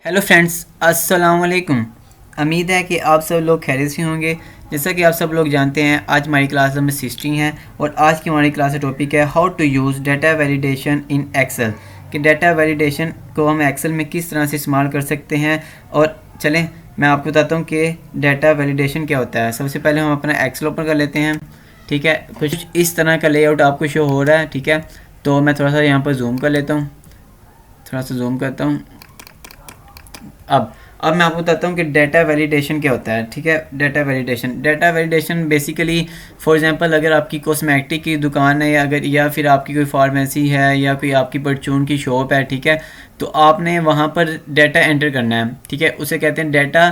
Hello friends, अस्सलाम वालेकुम। उम्मीद है कि आप सब लोग खैरियत से होंगे। जैसा कि आप सब लोग जानते हैं, आज हमारी क्लास नंबर 16 है और आज की हमारी क्लास का टॉपिक है how to use data validation in Excel. कि डाटा वैलिडेशन को हम एक्सेल में किस तरह से इस्तेमाल कर सकते हैं। और चलें मैं आपको बताता हूँ कि डाटा वैलिडेशन क्या होता है। सबसे पहले हम अपना एक्सेल ओपन कर लेते हैं। ठीक है, कुछ इस तरह का लेआउट आपको शो हो रहा है। ठीक है, तो मैं थोड़ा सा यहाँ पर जूम कर लेता हूँ, थोड़ा सा जूम करता हूँ। अब मैं आपको बताता हूँ कि डाटा वैलिडेशन क्या होता है। ठीक है, data validation basically for example अगर आपकी कॉस्मेटिक की दुकान है या फिर आपकी कोई फार्मेसी है या कोई आपकी परचून की शॉप है। ठीक है, तो आपने वहाँ पर डाटा एंटर करना है। ठीक है, उसे कहते हैं डाटा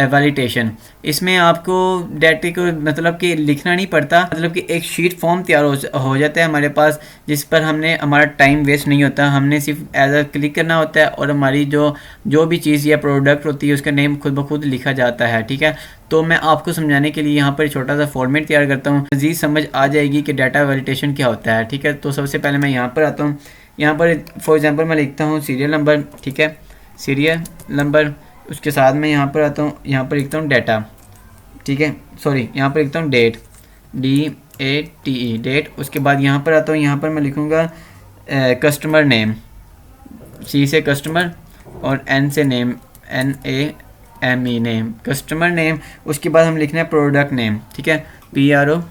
वैलिडेशन। इसमें आपको डाटे को मतलब कि लिखना नहीं पड़ता, मतलब कि एक शीट फॉर्म तैयार हो जाता है हमारे पास, जिस पर हमारा टाइम वेस्ट नहीं होता। हमने सिर्फ एज अ क्लिक करना होता है और हमारी जो भी चीज़ या प्रोडक्ट होती है उसका नेम खुद ब खुद लिखा जाता है। ठीक है, तो मैं आपको समझाने के लिए यहाँ पर छोटा सा फॉर्मेट तैयार करता हूँ, मज़ीद समझ आ जाएगी कि डाटा वैलिडेशन क्या होता है। ठीक है, तो सबसे पहले मैं यहाँ पर आता हूँ। यहाँ पर फॉर एग्जांपल मैं लिखता हूँ सीरियल नंबर। ठीक है, सीरियल नंबर, उसके साथ में यहाँ पर आता हूँ, यहाँ पर लिखता हूँ डाटा। ठीक है, सॉरी, यहाँ पर लिखता हूँ डेट, DATE डेट। उसके बाद यहाँ पर आता हूँ, यहाँ पर मैं लिखूँगा कस्टमर नेम, C से कस्टमर और N से name, NAME name, customer name. उसके बाद हम लिखना है प्रोडक्ट नेम। ठीक है, PRODUCT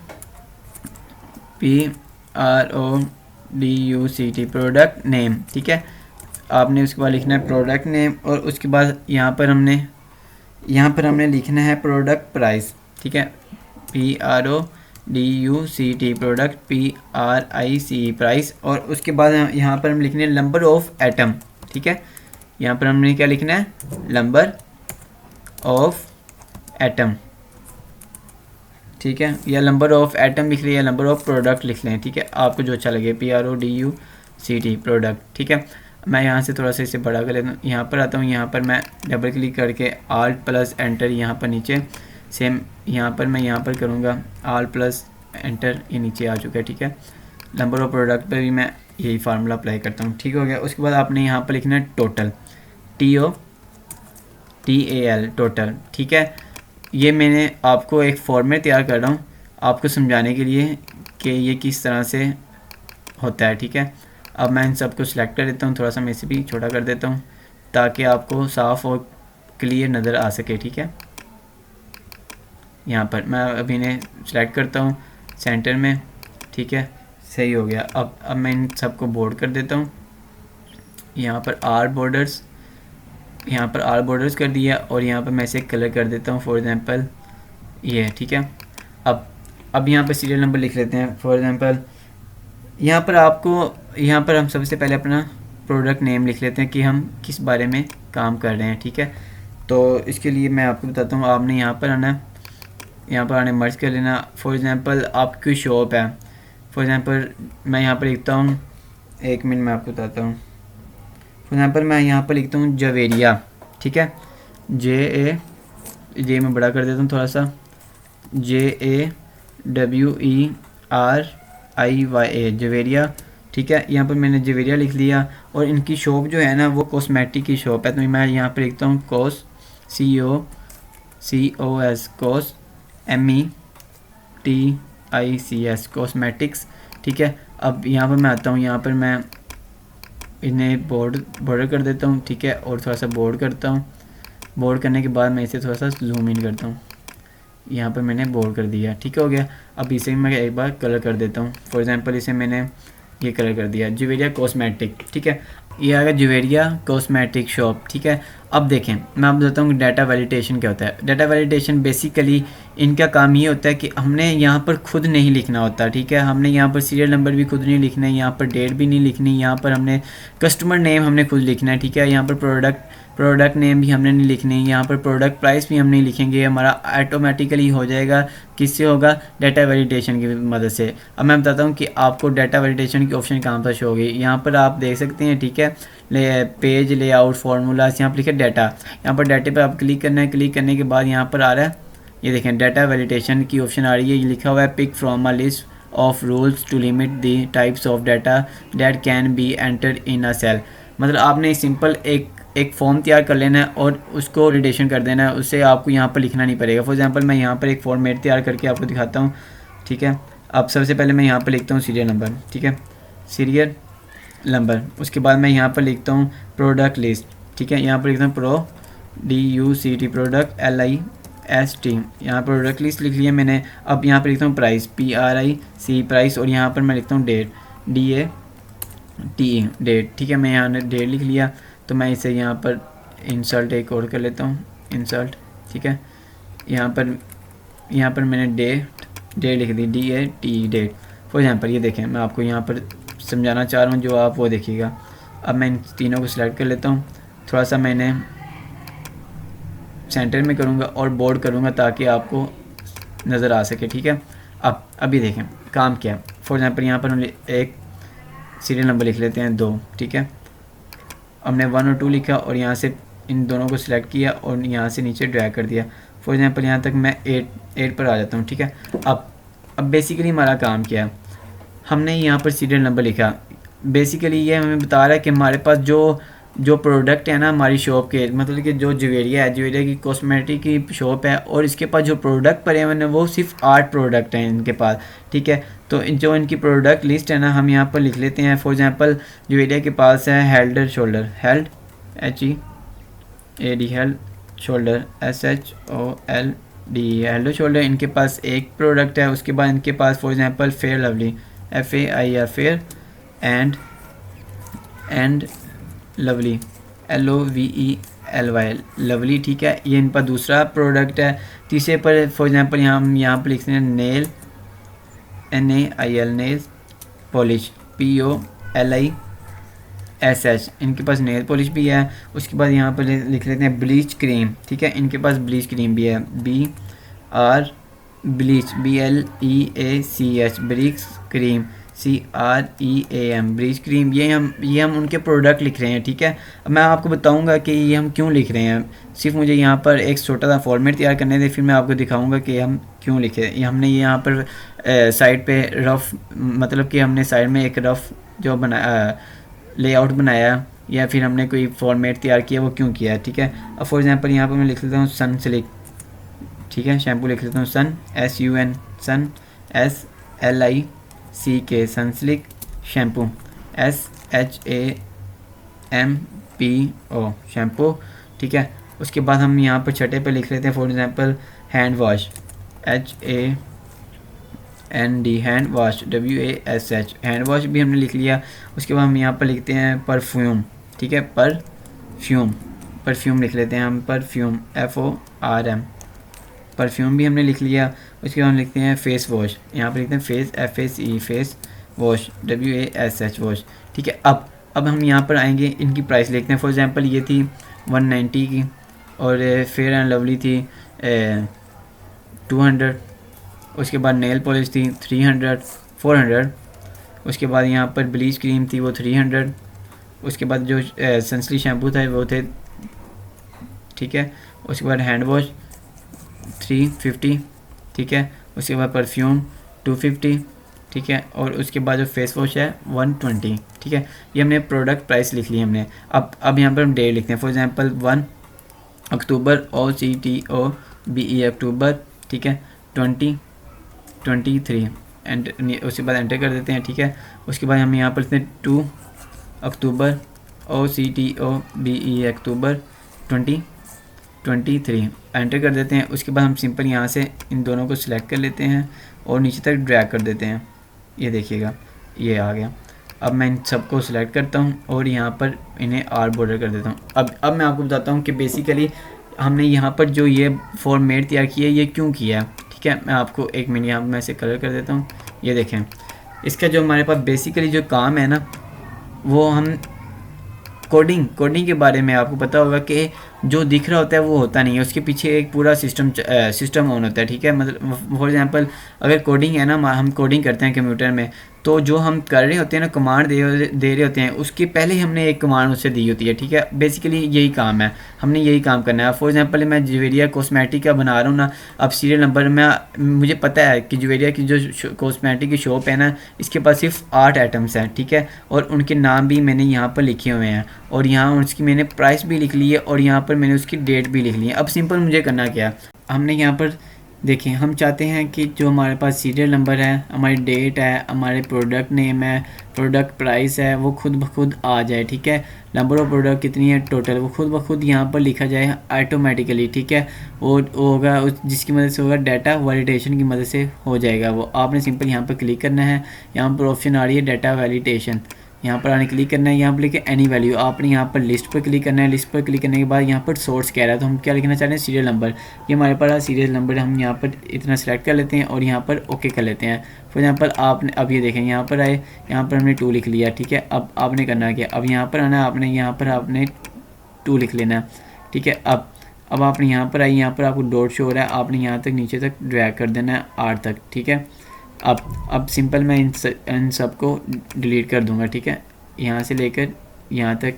प्रोडक्ट नेम। ठीक है, आपने उसके बाद लिखना है प्रोडक्ट नेम और उसके बाद यहाँ पर हमने लिखना है प्रोडक्ट प्राइस। ठीक है, PRODUCT प्रोडक्ट PRICE प्राइस। और उसके बाद यहाँ पर हम लिखने हैं नंबर ऑफ एटम। ठीक है, यहाँ पर हमने क्या लिखना है, नंबर ऑफ एटम। ठीक है, या नंबर ऑफ एटम लिख लें या नंबर ऑफ प्रोडक्ट लिख लें। ठीक है, आपको जो अच्छा लगे, PRODUCT प्रोडक्ट। ठीक है, मैं यहाँ से थोड़ा सा इसे बड़ा कर लेता हूँ। यहाँ पर आता हूँ, यहाँ पर मैं डबल क्लिक करके Alt प्लस एंटर, यहाँ पर नीचे सेम यहाँ पर मैं यहाँ पर करूँगा Alt प्लस एंटर, ये नीचे आ चुका है। ठीक है, नंबर ऑफ प्रोडक्ट पर भी मैं यही फार्मूला अप्लाई करता हूँ। ठीक हो गया। उसके बाद आपने यहाँ पर लिखना है टोटल, TOTAL टोटल। ठीक है, ये मैंने आपको एक फॉर्मेट तैयार कर रहा हूँ आपको समझाने के लिए कि ये किस तरह से होता है। ठीक है, अब मैं इन सबको सिलेक्ट कर देता हूँ, थोड़ा सा मैं इसे भी छोटा कर देता हूँ ताकि आपको साफ़ और क्लियर नज़र आ सके। ठीक है, यहाँ पर मैं अभी इन्हें सेलेक्ट करता हूँ सेंटर में। ठीक है, सही हो गया। अब मैं इन सबको बोर्ड कर देता हूँ। यहाँ पर आर बॉर्डर्स कर दिया और यहाँ पर मैं इसे कलर कर देता हूँ, फॉर एग्जांपल ये। ठीक है, अब यहाँ पर सीरियल नंबर लिख लेते हैं। फॉर एग्जांपल यहाँ पर हम सबसे पहले अपना प्रोडक्ट नेम लिख लेते हैं कि हम किस बारे में काम कर रहे हैं। ठीक है, तो इसके लिए मैं आपको बताता हूँ, आपने यहाँ पर आने मर्ज कर लेना। फॉर एग्जांपल आपकी शॉप है, फॉर एग्जांपल मैं यहाँ पर लिखता हूँ, एक मिनट मैं आपको बताता हूँ। फॉर एग्जांपल मैं यहाँ पर लिखता हूँ जवेरिया। ठीक है, JA, ये मैं बड़ा कर देता हूँ थोड़ा सा, JAWERIYA जवेरिया। ठीक है, यहाँ पर मैंने जवेरिया लिख लिया और इनकी शॉप जो है ना वो कॉस्मेटिक की शॉप है, तो मैं यहाँ पर लिखता हूँ COS METICS कॉस्मेटिक्स। ठीक है, अब यहाँ पर मैं आता हूँ, यहाँ पर मैं इन्हें बॉर्डर कर देता हूँ। ठीक है, और थोड़ा सा बोर्ड करता हूँ। बोर्ड करने के बाद मैं इसे थोड़ा सा जूम इन करता हूँ, यहाँ पर मैंने बोर्ड कर दिया। ठीक हो गया। अब इसे मैं एक बार कलर कर देता हूँ। फॉर एग्जांपल इसे मैंने ये कलर कर दिया, जुवेरिया कॉस्मेटिक। ठीक है, ये आएगा जुवेरिया कॉस्मेटिक शॉप। ठीक है, अब देखें मैं आपको बताता हूँ डाटा वैलिडेशन क्या होता है। डाटा वैलिडेशन बेसिकली इनका काम ये होता है कि हमने यहाँ पर खुद नहीं लिखना होता। ठीक है, हमने यहाँ पर सीरियल नंबर भी खुद नहीं लिखना है, यहाँ पर डेट भी नहीं लिखनी, यहाँ पर हमने कस्टमर नेम हमने खुद लिखना है। ठीक है, यहाँ पर प्रोडक्ट नेम भी हमने नहीं लिखनी है, यहाँ पर प्रोडक्ट प्राइस भी हम नहीं लिखेंगे, हमारा ऑटोमेटिकली हो जाएगा। किससे होगा? डाटा वैलिडेशन की मदद से। अब मैं बताता हूँ कि आपको डाटा वैलिडेशन की ऑप्शन कहाँ पर शो होगी। यहाँ पर आप देख सकते हैं। ठीक है, पेज लेआउट फार्मूलाज, यहाँ पर लिखे डाटा, यहाँ पर डाटे पर आप क्लिक करना है। क्लिक करने के बाद यहाँ पर आ रहा है, ये देखें डाटा वैलिडेशन की ऑप्शन आ रही है। ये लिखा हुआ है pick from a list of rules to limit the types of data that can be entered in a cell. मतलब आपने सिंपल एक फॉर्म तैयार कर लेना है और उसको वैलिडेशन कर देना है, उससे आपको यहाँ पर लिखना नहीं पड़ेगा। फॉर एग्जांपल मैं यहाँ पर एक फॉर्मेट तैयार करके आपको दिखाता हूँ, ठीक है। अब सबसे पहले मैं यहाँ पर लिखता हूँ सीरियल नंबर, ठीक है, सीरियल नंबर। उसके बाद मैं यहाँ पर लिखता हूँ प्रोडक्ट लिस्ट, ठीक है, यहाँ पर लिखता हूँ DUCT प्रोडक्ट LIST, यहाँ प्रोडक्ट लिस्ट लिख लिया मैंने। अब यहाँ पर लिखता हूँ प्राइस PRIC प्राइस, और यहाँ पर मैं लिखता हूँ डेट DATE डेट, ठीक है। मैं यहाँ डेट लिख लिया, तो मैं इसे यहाँ पर इंसल्ट एक और कर लेता हूँ, इंसल्ट, ठीक है। यहाँ पर मैंने डेट लिख दी DATE डेट। फॉर एग्जांपल ये देखें, मैं आपको यहाँ पर समझाना चाह रहा हूँ जो आप वो देखिएगा। अब मैं इन तीनों को सिलेक्ट कर लेता हूँ, थोड़ा सा मैंने सेंटर में करूँगा और बोर्ड करूँगा ताकि आपको नज़र आ सके, ठीक है। अब अभी देखें काम क्या है। फॉर एग्जांपल यहाँ पर हम एक सीरियल नंबर लिख लेते हैं 2, ठीक है। हमने 1 और 2 लिखा और यहाँ से इन दोनों को सिलेक्ट किया और यहाँ से नीचे ड्रैग कर दिया। फॉर एग्जांपल यहाँ तक मैं 8 पर आ जाता हूँ, ठीक है। अब बेसिकली हमारा काम क्या है, हमने यहाँ पर सीरियल नंबर लिखा। बेसिकली ये हमें बता रहा है कि हमारे पास जो प्रोडक्ट है ना हमारी शॉप के, मतलब कि जो ज्वेलरिया है, ज्वेलरी की कॉस्मेटिक की शॉप है, और इसके पास जो प्रोडक्ट पड़े हुए हैं वो सिर्फ 8 प्रोडक्ट हैं इनके पास, ठीक है। तो जो इनकी प्रोडक्ट लिस्ट है ना हम यहाँ पर लिख लेते हैं। फॉर एग्जांपल ज्वेलरिया के पास है held shoulder, held HEAD held shoulder SHOLD held shoulder, इनके पास एक प्रोडक्ट है। उसके बाद इनके पास for example fair lovely FAIR fair and lovely LOVELY lovely, ठीक है। ये इन पर दूसरा प्रोडक्ट है। तीसरे पर फॉर एग्जांपल हम यहाँ पर लिखते हैं nail NAIL nail polish POLISH, इनके पास नेल पॉलिश भी है। उसके बाद यहाँ पर लिख लेते हैं ब्लीच क्रीम, ठीक है, इनके पास ब्लीच क्रीम भी है BR bleach BLEACH bleach cream CREAM bleach cream. ये हम उनके प्रोडक्ट लिख रहे हैं, ठीक है। अब मैं आपको बताऊंगा कि ये हम क्यों लिख रहे हैं। सिर्फ मुझे यहाँ पर एक छोटा सा फॉर्मेट तैयार करने दे, फिर मैं आपको दिखाऊंगा कि हम क्यों लिखे। हमने यहाँ पर साइड पे रफ़, मतलब कि हमने साइड में एक रफ़ जो बनाया लेआउट बनाया, या फिर हमने कोई फॉर्मेट तैयार किया, वो क्यों किया, ठीक है। अब फॉर एग्जांपल यहाँ पर मैं लिख लेता हूँ सनसिल्क, ठीक है, शैम्पू लिख लेता हूँ SUN सन SLICK Sunsilk shampoo SHAMPO shampoo, ठीक है। उसके बाद हम यहाँ पर छठे पे लिख लेते हैं for example hand wash HAND hand wash WASH hand wash भी हमने लिख लिया। उसके बाद हम यहाँ पर लिखते हैं परफ्यूम, ठीक है, परफ्यूम लिख लेते हैं हम, परफ्यूम FORM परफ्यूम भी हमने लिख लिया। उसके बाद हम लिखते हैं फेस वॉश, यहाँ पर लिखते हैं FACE face wash WASH wash, ठीक है। अब हम यहाँ पर आएंगे, इनकी प्राइस लिखते हैं। फॉर एग्जांपल ये थी 190 की, और फेयर एंड लवली थी 200। उसके बाद नेल पॉलिश थी 300 400। उसके बाद यहाँ पर ब्लीच क्रीम थी वो 300। उसके बाद जो सनसिल्क शैम्पू था वो थे, ठीक है। उसके बाद हैंड वॉश 350, ठीक है। उसके बाद परफ्यूम 250, ठीक है। और उसके बाद जो फेस वॉश है 120, ठीक है। ये हमने प्रोडक्ट प्राइस लिख ली हमने। अब यहाँ पर हम डेट लिखते हैं। फॉर एग्जांपल 1 अक्टूबर OCTOBE अक्टूबर, ठीक है, 2023 एंड उसके बाद एंटर कर देते हैं, ठीक है। उसके बाद हम यहाँ पर लिखते हैं 2 अक्टूबर OCTOBE अक्टूबर 2023 एंटर कर देते हैं। उसके बाद हम सिंपल यहाँ से इन दोनों को सिलेक्ट कर लेते हैं और नीचे तक ड्रैग कर देते हैं। ये देखिएगा ये आ गया। अब मैं इन सबको सिलेक्ट करता हूँ और यहाँ पर इन्हें आर बॉर्डर कर देता हूँ। अब मैं आपको बताता हूँ कि बेसिकली हमने यहाँ पर जो ये फॉर्मेट तैयार किया है ये क्यों किया है, ठीक है। मैं आपको एक मिनट यहाँ मैं इसे कलर कर देता हूँ। ये देखें, इसका जो हमारे पास बेसिकली जो काम है ना, वो हम कोडिंग के बारे में आपको पता होगा कि जो दिख रहा होता है वो होता नहीं है, उसके पीछे एक पूरा सिस्टम ऑन होता है, ठीक है। मतलब फॉर एग्जांपल अगर कोडिंग है ना, हम कोडिंग करते हैं कंप्यूटर में, तो जो हम कर रहे होते हैं ना, कमांड दे रहे होते हैं, उसके पहले ही हमने एक कमांड उससे दी होती है, ठीक है। बेसिकली यही काम है, हमने यही काम करना है। फॉर एग्जांपल मैं जुवेरिया कॉस्मेटिक का बना रहा हूँ ना, अब सीरियल नंबर में मुझे पता है कि जुवेरिया की जो कॉस्मेटिक की शॉप है ना, इसके पास सिर्फ 8 आइटम्स हैं, ठीक है, और उनके नाम भी मैंने यहाँ पर लिखे हुए हैं, और यहाँ उसकी मैंने प्राइस भी लिख ली है, और यहाँ पर मैंने उसकी डेट भी लिख ली है। अब सिंपल मुझे करना क्या, हमने यहाँ पर देखें, हम चाहते हैं कि जो हमारे पास सीरियल नंबर है, हमारी डेट है, हमारे प्रोडक्ट नेम है, प्रोडक्ट प्राइस है, वो खुद ब खुद आ जाए, ठीक है। नंबर ऑफ़ प्रोडक्ट कितनी है टोटल, वो खुद ब खुद यहाँ पर लिखा जाए ऑटोमेटिकली, ठीक है। वो होगा जिसकी मदद से होगा डाटा वैलिडेशन की मदद से हो जाएगा वो। आपने सिंपल यहाँ पर क्लिक करना है, यहाँ पर ऑप्शन आ रही है डाटा वैलिडेशन, यहाँ पर आने क्लिक करना है, यहाँ पर लिखे एनी वैल्यू, आपने यहाँ पर लिस्ट पर क्लिक करना है। लिस्ट पर क्लिक करने के बाद यहाँ पर सोर्स कह रहा है, तो हम क्या लिखना चाह रहे हैं, सीरियल नंबर। ये हमारे पास सीरियल नंबर हम यहाँ पर इतना सेलेक्ट कर लेते हैं और यहाँ पर ओके कर लेते हैं। फॉर एग्जाम्पल आपने अब ये देखें, यहाँ पर आए, यहाँ पर हमने 2 लिख लिया, ठीक है। अब आपने करना क्या, अब यहाँ पर आना, आपने यहाँ पर आपने 2 लिख लेना, ठीक है। अब आपने यहाँ पर आई, यहाँ पर आपको डॉट शो हो रहा है, आपने यहाँ तक नीचे तक ड्रैग कर देना है 8 तक, ठीक है। अब सिंपल मैं इन सब को डिलीट कर दूंगा, ठीक है। यहाँ से लेकर यहाँ तक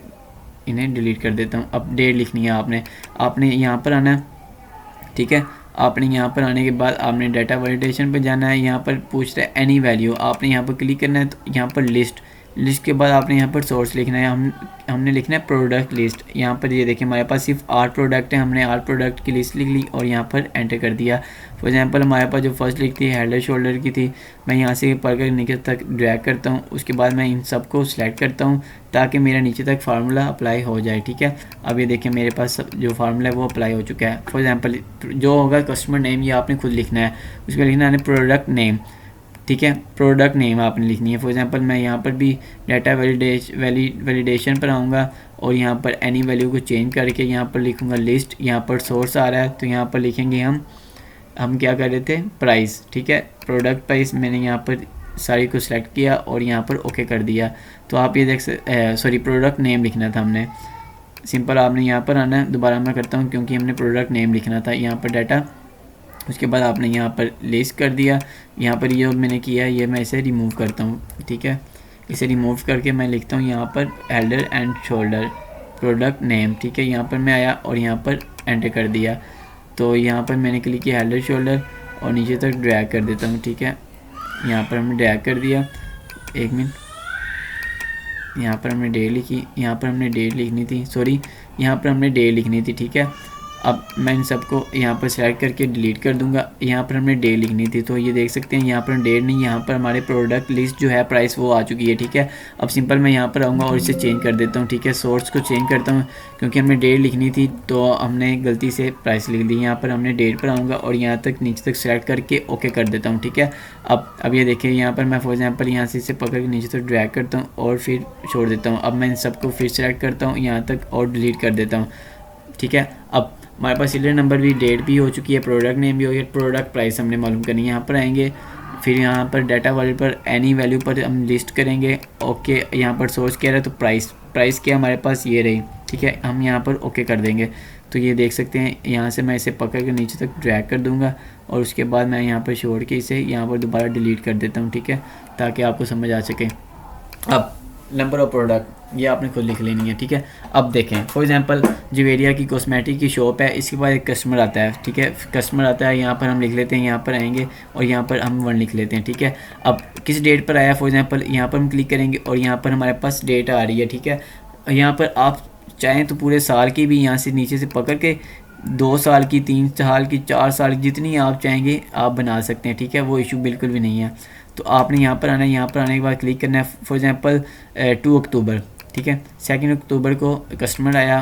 इन्हें डिलीट कर देता हूँ। अब डेट लिखनी है आपने यहाँ पर आना है, ठीक है। आपने यहाँ पर आने के बाद आपने डाटा वैलिडेशन पर जाना है, यहाँ पर पूछ रहा है एनी वैल्यू, आपने यहाँ पर क्लिक करना है, तो यहाँ पर लिस्ट के बाद आपने यहाँ पर सोर्स लिखना है, हमने लिखना है प्रोडक्ट लिस्ट। यहाँ पर ये देखिए हमारे पास सिर्फ 8 प्रोडक्ट हैं, हमने 8 प्रोडक्ट की लिस्ट लिख ली और यहाँ पर एंटर कर दिया। फॉर एग्जांपल हमारे पास जो फर्स्ट लिख थी हेड एंड शोल्डर की थी, मैं यहाँ से पढ़कर नीचे तक ड्रैग करता हूँ, उसके बाद मैं इन सब को सिलेक्ट करता हूँ ताकि मेरा नीचे तक फार्मूला अप्लाई हो जाए, ठीक है। अब ये देखिए मेरे पास जो फार्मूला है वो अप्लाई हो चुका है। फॉर एग्जांपल जो होगा कस्टमर नेम, ये आपने खुद लिखना है, उसमें लिखना है प्रोडक्ट नेम, ठीक है। प्रोडक्ट नेम आपने लिखनी है। फॉर एग्जांपल मैं यहाँ पर भी डाटा वैलिडेशन पर आऊँगा और यहाँ पर एनी वैल्यू को चेंज करके यहाँ पर लिखूँगा लिस्ट। यहाँ पर सोर्स आ रहा है तो यहाँ पर लिखेंगे हम क्या कर रहे थे, प्राइस, ठीक है। प्रोडक्ट प्राइस मैंने यहाँ पर सारी को सिलेक्ट किया और यहाँ पर ओके कर दिया। तो आप ये देख सॉरी प्रोडक्ट नेम लिखना था हमने, सिंपल आपने यहाँ पर आना है। दोबारा मैं करता हूँ क्योंकि हमने प्रोडक्ट नेम लिखना था, यहाँ पर डाटा, उसके बाद आपने यहाँ पर लिस्ट कर दिया। यहाँ पर ये मैंने किया, ये मैं इसे रिमूव करता हूँ, ठीक है। इसे रिमूव करके मैं लिखता हूँ यहाँ पर header and shoulder product name, ठीक है। यहाँ पर मैं आया और यहाँ पर एंटर कर दिया। तो यहाँ पर मैंने क्लिक किया हेडर शोल्डर और नीचे तक ड्रैग कर देता हूँ, ठीक है। यहाँ पर हमने ड्रैग कर दिया, 1 मिनट, यहाँ पर हमने डेट लिखी, यहाँ पर हमने डेट लिखनी थी, सॉरी यहाँ पर हमने डेट लिखनी थी, ठीक है। अब मैं इन सबको यहाँ पर सेलेक्ट करके डिलीट कर दूंगा। यहाँ पर हमने डेट लिखनी थी, तो ये देख सकते हैं यहाँ पर डेट नहीं, यहाँ पर हमारे प्रोडक्ट लिस्ट जो है प्राइस वो आ चुकी है, ठीक है। अब सिंपल मैं यहाँ पर आऊँगा और इसे चेंज कर देता हूँ, ठीक है। सोर्स को चेंज करता हूँ क्योंकि हमने डेट लिखनी थी तो हमने गलती से प्राइस लिख दी। यहाँ पर हमने डेट पर आऊँगा और यहाँ तक नीचे तक सेलेक्ट करके ओके कर देता हूँ, ठीक है। अब ये देखिए यहाँ पर मैं फॉर एग्जाम्पल यहाँ से इसे पकड़ के नीचे तक ड्रैग करता हूँ और फिर छोड़ देता हूँ। अब मैं इन सबको फिर सेलेक्ट करता हूँ यहाँ तक और डिलीट कर देता हूँ, ठीक है। अब हमारे पास सीरियल नंबर भी, डेट भी हो चुकी है, प्रोडक्ट नेम भी हो गया, प्रोडक्ट प्राइस हमने मालूम करनी है। यहाँ पर आएंगे, फिर यहाँ पर डाटा वैल्यू पर एनी वैल्यू पर हम लिस्ट करेंगे, ओके। यहाँ पर सोर्स क्या रहा है, तो प्राइस क्या हमारे पास ये रही, ठीक है। हम यहाँ पर ओके कर देंगे। तो ये देख सकते हैं यहाँ से मैं इसे पकड़ के नीचे तक ड्रैग कर दूँगा और उसके बाद मैं यहाँ पर छोड़ के इसे यहाँ पर दोबारा डिलीट कर देता हूँ, ठीक है, ताकि आपको समझ आ सके। अब नंबर ऑफ प्रोडक्ट ये आपने खुद लिख लेनी है, ठीक है। अब देखें फॉर एग्जांपल जुवेरिया की कॉस्मेटिक की शॉप है, इसके बाद एक कस्टमर आता है, ठीक है। कस्टमर आता है, यहाँ पर हम लिख लेते हैं, यहाँ पर आएंगे और यहाँ पर हम 1 लिख लेते हैं, ठीक है। अब किस डेट पर आया, फॉर एग्जांपल यहाँ पर हम क्लिक करेंगे और यहाँ पर हमारे पास डेट आ रही है, ठीक है। यहाँ पर आप चाहें तो पूरे साल की भी यहाँ से नीचे से पकड़ के 2 साल की, 3 साल की, 4 साल की, जितनी आप चाहेंगे आप बना सकते हैं, ठीक है। वो इशू बिल्कुल भी नहीं है। तो आपने यहाँ पर आना है, यहाँ पर आने के बाद क्लिक करना है, फॉर एग्जांपल 2 अक्टूबर, ठीक है। 2 अक्टूबर को कस्टमर आया,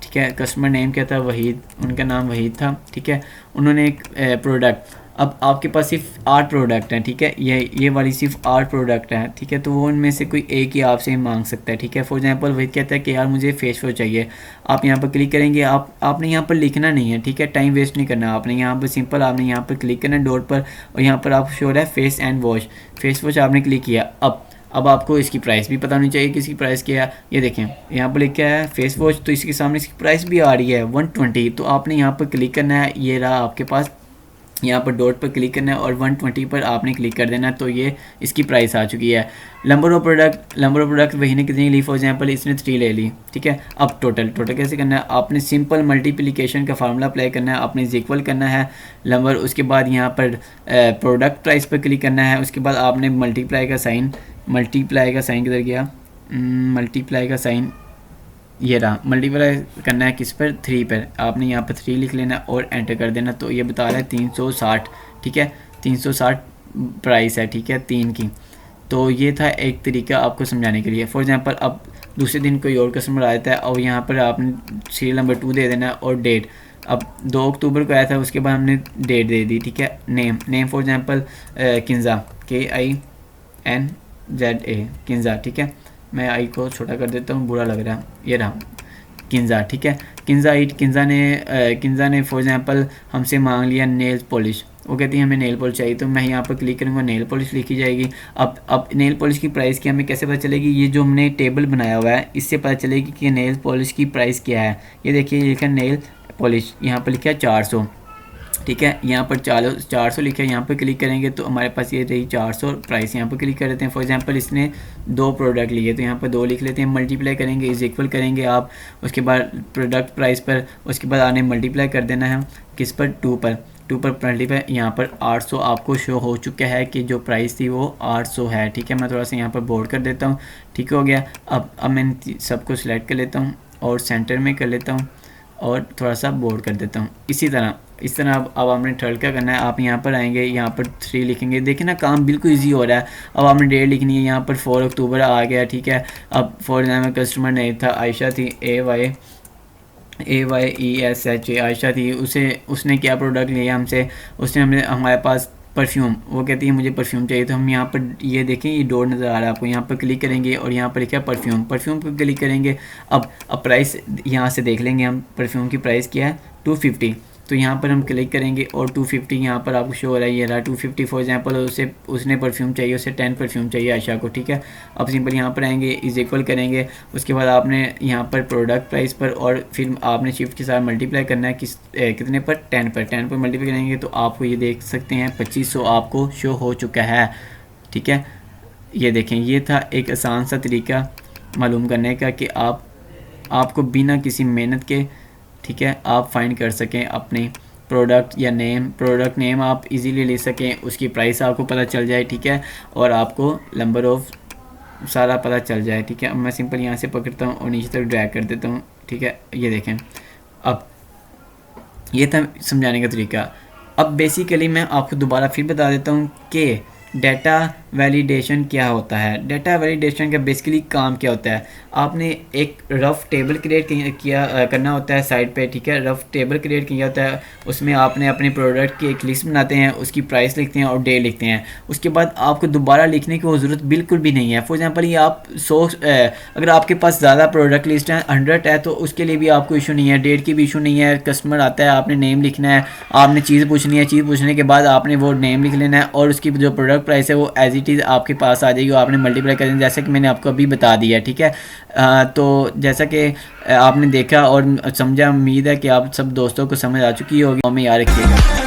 ठीक है। कस्टमर नेम क्या था, वहीद, उनका नाम वहीद था, ठीक है। उन्होंने एक प्रोडक्ट, अब आपके पास सिर्फ 8 प्रोडक्ट हैं, ठीक है। ये वाली सिर्फ 8 प्रोडक्ट हैं, ठीक है। तो वो उनमें से कोई एक ही आपसे मांग सकता है, ठीक है। फॉर एग्जांपल वही कहता है कि यार मुझे फेस वॉश चाहिए, आप यहाँ पर क्लिक करेंगे, आपने यहाँ पर लिखना नहीं है, ठीक है, टाइम वेस्ट नहीं करना आपने। यहाँ पर सिंपल आपने यहाँ पर क्लिक करना है डॉट पर और यहाँ पर आप शो रहा है face and wash, face wash आपने क्लिक किया। अब आपको इसकी प्राइस भी पता होनी चाहिए कि इसकी प्राइस क्या है। ये देखें यहाँ पर लिखा है फेस वॉश, तो इसके सामने इसकी प्राइस भी आ रही है 120। तो आपने यहाँ पर क्लिक करना है, ये रहा आपके पास यहाँ पर डॉट पर क्लिक करना है और 120 पर आपने क्लिक कर देना, तो ये इसकी प्राइस आ चुकी है। नंबर ऑफ प्रोडक्ट वही ने कितनी ली, फॉर एग्जांपल इसने 3 ले ली, ठीक है। अब टोटल कैसे करना है, आपने सिंपल मल्टीप्लिकेशन का फार्मूला अप्लाई करना है, आपने इक्वल करना है नंबर, उसके बाद यहाँ पर प्रोडक्ट प्राइस पर क्लिक करना है, उसके बाद आपने मल्टीप्लाई का साइन किधर गया, मल्टीप्लाई का साइन ये रहा, मल्टीप्लाई करना है किस पर, 3 पर, आपने यहाँ पर 3 लिख लेना और एंटर कर देना, तो ये बता रहा है 360, ठीक है, 360 प्राइस है, ठीक है, 3 की। तो ये था एक तरीका आपको समझाने के लिए। फॉर एग्जांपल अब दूसरे दिन कोई और कस्टमर आया था और यहाँ पर आपने सीरियल नंबर 2 दे देना और डेट, अब 2 अक्टूबर को आया था, उसके बाद हमने डेट दे दी, ठीक है। Name for example Kinza, KINZA Kinza, ठीक है। मैं आई को छोटा कर देता हूँ, बुरा लग रहा है, ये रहा किंजा, ठीक है। किंजा ने फॉर एग्जांपल हमसे मांग लिया नेल पॉलिश, वो कहती है हमें नेल पॉलिश चाहिए, तो मैं यहाँ पर क्लिक करूँगा, नेल पॉलिश लिखी जाएगी। अब नेल पॉलिश की प्राइस की हमें कैसे पता चलेगी, ये जो हमने टेबल बनाया हुआ है इससे पता चलेगी कि नेल पॉलिश की प्राइस क्या है। ये देखिए, ये लिखा नेल पॉलिश, यहाँ पर लिखा है 400, ठीक है। यहाँ पर 400 लिखा है, यहाँ पर क्लिक करेंगे तो हमारे पास ये रही 400 प्राइस, यहाँ पर क्लिक कर देते हैं। फॉर एग्जांपल इसने 2 प्रोडक्ट लिए तो यहाँ पर 2 लिख लेते हैं, मल्टीप्लाई करेंगे, इज इक्वल करेंगे आप, उसके बाद प्रोडक्ट प्राइस पर, उसके बाद आने मल्टीप्लाई कर देना है किस पर, 2 पर मल्टीप्लाई, यहाँ पर 800 आपको शो हो चुका है कि जो प्राइस थी वो 800 है, ठीक है। मैं थोड़ा सा यहाँ पर बोर्ड कर देता हूँ, ठीक हो गया। अब मैं सबको सिलेक्ट कर लेता हूँ और सेंटर में कर लेता हूँ और थोड़ा सा बोर्ड कर देता हूँ। इस तरह अब आपने थर्ड क्या करना है, आप यहाँ पर आएंगे, यहाँ पर 3 लिखेंगे, देखिए ना काम बिल्कुल इजी हो रहा है। अब आपने डेट लिखनी है, यहाँ पर 4 अक्टूबर आ गया, ठीक है। अब फॉर एग्जाम्पल कस्टमर नहीं था, आयशा थी, AYESHA आयशा थी, उसने क्या प्रोडक्ट लिया हमसे, उसने हमारे पास परफ्यूम, वो कहती है मुझे परफ्यूम चाहिए, तो हम यहाँ पर ये देखें, ये डोर नज़र आ रहा है आपको, यहाँ पर क्लिक करेंगे और यहाँ पर लिखा है परफ्यूम पर क्लिक करेंगे। अब प्राइस यहाँ से देख लेंगे हम, परफ्यूम की प्राइस क्या है, 250, तो यहाँ पर हम क्लिक करेंगे और 250 यहाँ पर आपको शो हो रहा है, ये रहा 250। फॉर एग्जांपल उसने परफ्यूम चाहिए, उसे 10 परफ्यूम चाहिए आयशा को, ठीक है। अब सिंपल यहाँ पर आएंगे, इज इक्वल करेंगे, उसके बाद आपने यहाँ पर प्रोडक्ट प्राइस पर और फिर आपने शिफ्ट के साथ मल्टीप्लाई करना है कितने पर, 10 पर मल्टीप्लाई करेंगे तो आपको ये देख सकते हैं 2500 आपको शो हो चुका है, ठीक है। ये देखें, ये था एक आसान सा तरीका मालूम करने का कि आपको बिना किसी मेहनत के, ठीक है, आप फाइंड कर सकें अपने प्रोडक्ट नेम आप इजीली ले सकें, उसकी प्राइस आपको पता चल जाए, ठीक है, और आपको नंबर ऑफ सारा पता चल जाए, ठीक है। अब मैं सिंपल यहाँ से पकड़ता हूँ और नीचे तक ड्रैग कर देता हूँ, ठीक है। ये देखें, अब ये था समझाने का तरीका। अब बेसिकली मैं आपको दोबारा फिर बता देता हूँ कि डाटा वैलिडेशन क्या होता है। डाटा वैलिडेशन का बेसिकली काम क्या होता है, आपने एक रफ़ टेबल क्रिएट करना होता है साइड पे, ठीक है। रफ़ टेबल क्रिएट किया होता है, उसमें आपने अपने प्रोडक्ट की एक लिस्ट बनाते हैं, उसकी प्राइस लिखते हैं और डे लिखते हैं। उसके बाद आपको दोबारा लिखने की ज़रूरत बिल्कुल भी नहीं है। फॉर एग्जांपल ये आप 100 अगर आपके पास ज़्यादा प्रोडक्ट लिस्ट है, 100 है, तो उसके लिए भी आपको इशू नहीं है, डेट की भी इशू नहीं है। कस्टमर आता है, आपने नेम लिखना है, आपने चीज़ पूछनी है, चीज़ पूछने के बाद आपने वो नेम लिख लेना है और उसकी जो प्रोडक्ट प्राइस है वो एज इट इज़ आपके पास आ जाएगी, आपने मल्टीप्लाई कर देना, जैसे कि मैंने आपको अभी बता दिया, ठीक है। तो जैसा कि आपने देखा और समझा, उम्मीद है कि आप सब दोस्तों को समझ आ चुकी होगी, हमें याद रखिएगा।